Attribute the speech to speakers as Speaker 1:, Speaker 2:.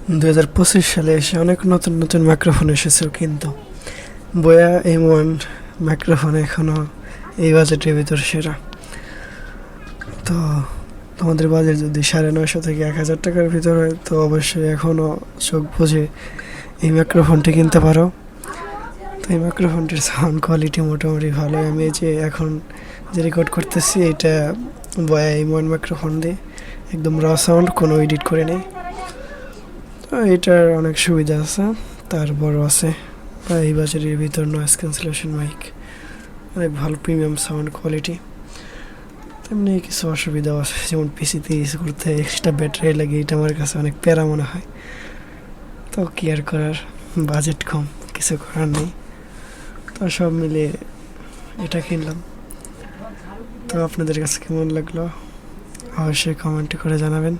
Speaker 1: 2025 সালে এসে অনেক নতুন নতুন মাইক্রোফোন এসেছে, কিন্তু বয়া M1 মাইক্রোফোন এখনও এই বাজেটের ভিতর সেরা। তো তোমাদের বাজেট যদি 950 থেকে 1000 টাকার ভিতর হয়, তো অবশ্যই এখনও চোখ বুঝে এই মাইক্রোফোনটি কিনতে পারো। তো এই মাইক্রোফোনটির সাউন্ড কোয়ালিটি মোটামুটি ভালো। আমি এই যে এখন যে রেকর্ড করতেছি, এটা বয়া M1 মাইক্রোফোন দিয়ে একদম র সাউন্ড, কোনো এডিট করে নেই। তো এটার অনেক সুবিধা আছে, তারপরও আছে এই বাজারের ভিতর নয়েজ ক্যান্সেলেশন মাইক, অনেক ভালো প্রিমিয়াম সাউন্ড কোয়ালিটি। তেমনি কিছু অসুবিধাও আছে, যেমন পিসিতে ইউজ করতে এক্সট্রা ব্যাটারি লাগে, এটা আমার কাছে অনেক প্যারা মনে হয়। তো কি আর করার, বাজেট কম, কিছু করার নেই। তো সব মিলিয়ে এটা কিনলাম। তো আপনাদের কাছে কেমন লাগলো অবশ্যই কমেন্ট করে জানাবেন।